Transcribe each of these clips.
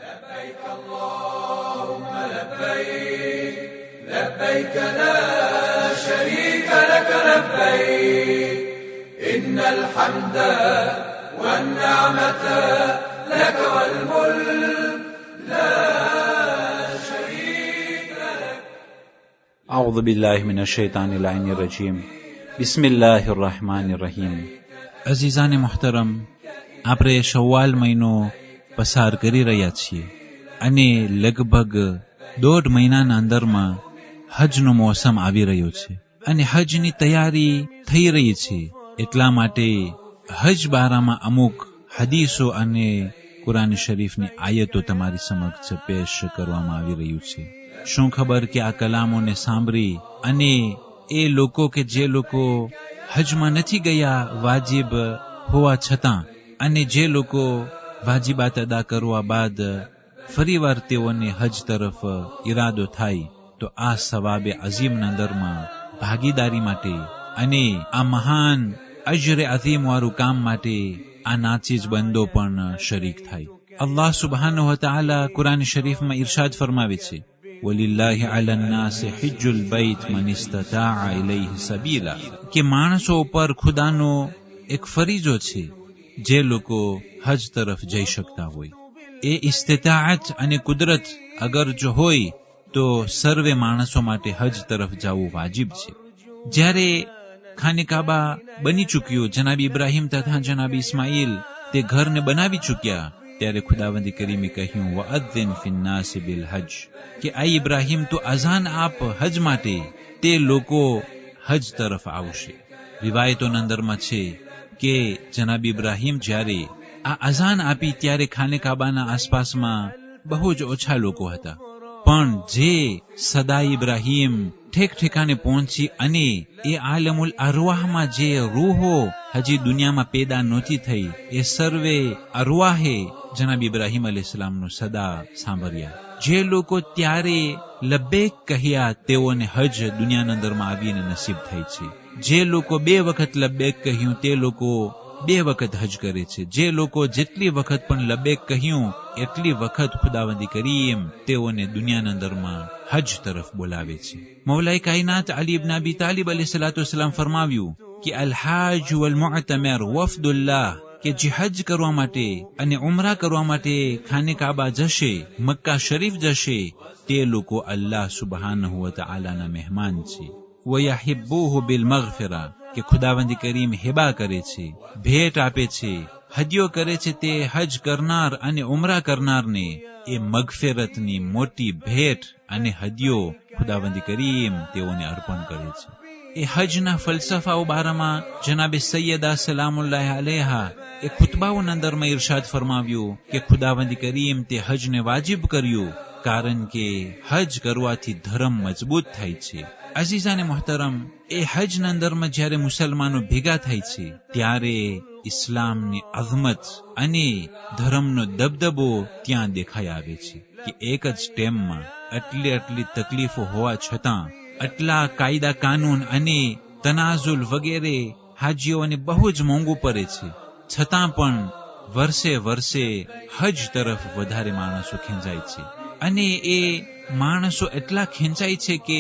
لبيك اللهم لبيك لبيك لا شريك لك لبيك إن الحمد والنعمة لك والملك لا شريك لك. أعوذ بالله من الشيطان اللعين الرجيم. بسم الله الرحمن الرحیم. અઝીઝાને મુહતરમ, આપણે શવ્વાલ મહિનો પસાર કરી રહ્યા છીએ અને લગભગ 1.5 મહિનાના અંદરમાં હજનો મોસમ આવી રહ્યો છે અને હજની તૈયારી થઈ રહી છે. એટલા માટે હજ બારામાં અમુક હદીસો અને કુરાન શરીફની આયતો તમારી સમક્ષ પેશ કરવામાં આવી રહ્યું છે. શું ખબર કે આ કલામોને સાંભળી અને એ લોકો કે જે લોકો હજમાં નથી ગયા વાજિબ હોવા છતાં, અને જે લોકો વાજિબાત અદા કરવા બાદ ફરીવાર તેઓને હજ તરફ ઈરાદો થાય, તો આ સવાબે અઝીમના અંદરમાં ભાગીદારી માટે અને આ મહાન અજરે અઝીમ વાળું કામ માટે આ નાચીજ બંદો પણ શરીક થાય. અલ્લાહ સુબ્હાનહુ વ તઆલા કુરાન શરીફમાં ઇરશાદ ફરમાવે છે, વલિલ્લાહિ અલા નાસ હિજ્જુલ બૈત મન ઇસ્તતાઅ ઇલૈહિ સબીલા, કે માણસો ઉપર ખુદાનો એક ફરીજો છે જે લોકો હજ તરફ જઈ શકતા હોય. એ ઇસ્તિતાઅત અને કુદરત અગર જો હોય તો સર્વે માણસો માટે હજ તરફ જવું વાજિબ છે. જ્યારે ખાને કાબા બની ચૂક્યું, જનાબ ઇબ્રાહીમ તથા જનાબ ઇસ્માઇલ તે ઘરને બનાવી ચૂક્યા, ત્યારે ખુદાવંદ કરીમે કહ્યું, વઅذن ફિ الناس بالحج, કે આ ઇબ્રાહીમ તો અઝાન આપ હજ માટે, તે લોકો હજ તરફ આવશે. રિવાયતોના અંદરમાં છે કે જનાબ ઇબ્રાહીમ જ્યારે આ અઝાન આપી ત્યારે ખાને કાબાના આસપાસમાં બહુ જ ઓછા લોકો હતા, પણ જે સદા ઇબ્રાહીમ ઠેક ઠેકાને પહોંચી અને એ આલમુલ અરવાહમાં જે રૂહો હજી દુનિયામાં પેદા નહોતી થઈ, એ સર્વે અરવાહે જનાબ ઇબ્રાહીમ અલૈહિસ્સલામનું સદા સાંભળ્યા. જે લોકો ત્યારે લબ્બૈક કહ્યા તેઓને હજ દુનિયાના અંદરમાં આવીને નસીબ થઈ છે. જે લોકો 2 વખત લબ્બૈક કહ્યું તે લોકો 2 વખત હજ કરે છે. જે લોકો જેટલી વખત પણ લબ્બૈક કહ્યું એટલી વખત ખુદાવંદ કરીમ તેઓને દુનિયાના અંદરમાં હજ તરફ બોલાવે છે. મૌલાએ કાયનાત અલી ઇબ્ન અબી તાલિબ અલૈહિસ્સલાતુ વસ્સલામ ફરમાવ્યું કે અલ હાજ વલ મુઅતમર વફદુલ્લાહ, કે જે હજ કરવા માટે અને ઉમરા કરવા માટે ખાને કાબા જશે, મક્કા શરીફ જશે, તે લોકો અલ્લાહ સુબ્હાનહુ વ તઆલાના મહેમાન છે. વયહિબ્બુહુ બિલ મગફિરા, કે ખુદાવંદ કરીમ હિબા કરે છે, ભેટ આપે છે, હદિયો કરે છે તે હજ કરનાર અને ઉમરા કરનારને. એ મગફિરતની મોટી ભેટ અને હદિયો ખુદાવંદ કરીમ તેઓને અર્પણ કરે છે. એ હજના ફલસફાઓ બારામાં જનાબે સૈયદા સલામુલ્લાહ અલૈહા એ ખુતબાઓના અંદરમાં ઇરશાદ ફરમાવ્યું કે ખુદાવંદ કરીમ તે હજને વાજિબ કર્યું કારણ કે હજ કરવાથી ધર્મ મજબૂત થાય છે. અઝીઝાને મુહતરમ, એ હજના અંદરમાં જ્યારે મુસલમાનો ભેગા થાય છે ત્યારે ઇસ્લામની અઝમત અને ધર્મનો દબદબો ત્યાં દેખાઈ આવે છે કે એક જ ટાઈમમાં આટલી તકલીફો હોવા છતાં, આટલા કાયદા કાનૂન અને તનાઝુલ વગેરે હાજીઓને બહુ જ મોંઘું પડે છે, છતાં પણ વર્ષે હજ તરફ વધારે માણસો ખેંચાય છે. અને એ માણસો એટલા ખેંચાય છે કે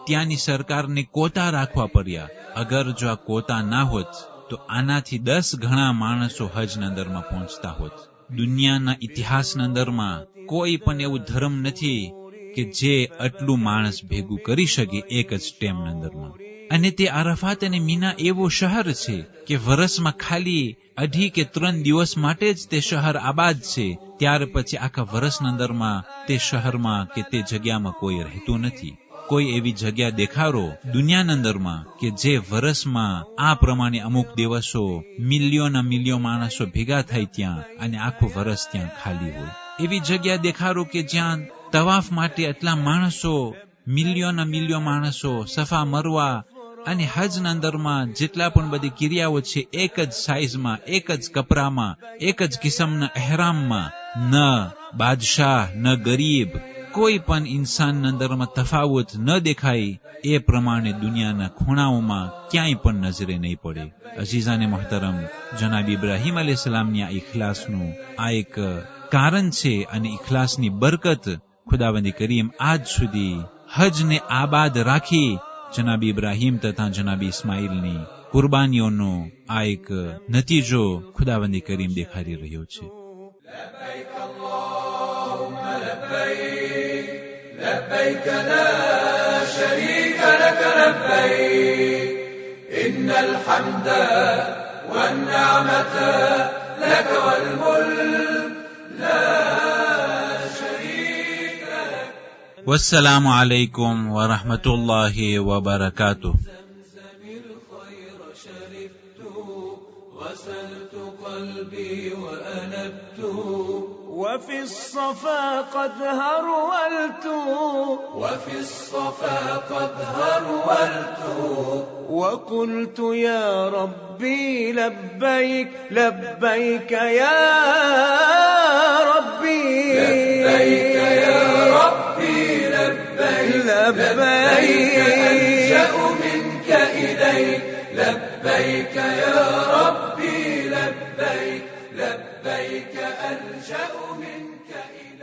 ત્યાંની સરકારને કોટા રાખવા પડ્યા. અગર જો આ કોટા ના હોત તો આનાથી 10 ગણા માણસો હજના અંદરમાં પહોંચતા હોત. દુનિયાના ઇતિહાસના અંદરમાં કોઈ પણ એવું ધર્મ નથી કે જે આટલું માણસ ભેગું કરી શકે એક જ ટાઈમના અંદરમાં. અને તે અરાફાત અને મીના એવો શહેર છે કે વર્ષમાં ખાલી 2 કે 3 દિવસ માટે જ તે શહેર આબાદ છે. ત્યાર પછી આખા વર્ષના અંદરમાં તે શહેરમાં કે તે જગ્યામાં કોઈ રહેતું નથી. કોઈ એવી જગ્યા દેખાડો દુનિયાના અંદરમાં કે જે વર્ષમાં આ પ્રમાણે અમુક દિવસો મિલિયન માણસો ભેગા થાય ત્યાં અને આખું વર્ષ ત્યાં ખાલી હોય. એવી જગ્યા દેખાડો કે જ્યાં તવાફ માટે એટલા માણસો, મિલિયન માણસો સફા મરવા અને હજના અંદરમાં જેટલા પણ બધી ક્રિયાઓ છે એક જ સાઈઝમાં, એક જ કપડામાં, એક જ કિસ્મના એહરામમાં, ન બાદશાહ ન ગરીબ, કોઈ પણ ઇન્સાનના અંદરમાં તફાવત ન દેખાય. એ પ્રમાણે દુનિયાના ખૂણાઓમાં ક્યાંય પણ નજરે નહીં પડે. અઝીઝાને મુહતરમ, જનાબ ઇબ્રાહીમ અલૈહિસ્સલામની આ ઇખલાસનું આ એક કારણ છે અને ઇખલાસની બરકત ખુદાવંદી કરીમ આજ સુધી હજને આબાદ રાખી જનાબી ઇબ્રાહીમ તથા જનાબી ઇસ્માઇલની કુરબાનીઓનો આ એક નતીજો ખુદાવંદી કરીમ દેખાડી રહ્યો છે. لبيك اللهم لبيك لبيك لا شريك لك لبيك إن الحمد والنعمة لك والملك لا شريك لك. والسلام عليكم ورحمة الله وبركاته. الخير شربت غسلت قلبي وأنبت وفي الصفا قد هرولت وفي الصفا قد هرولت وقلت يا ربي لبيك لبيك يا ربي لبيك يا ربي لبيك لبيك ألجأ منك إليك لبيك يا ربي لبيك لبيك ألجأ منك إليك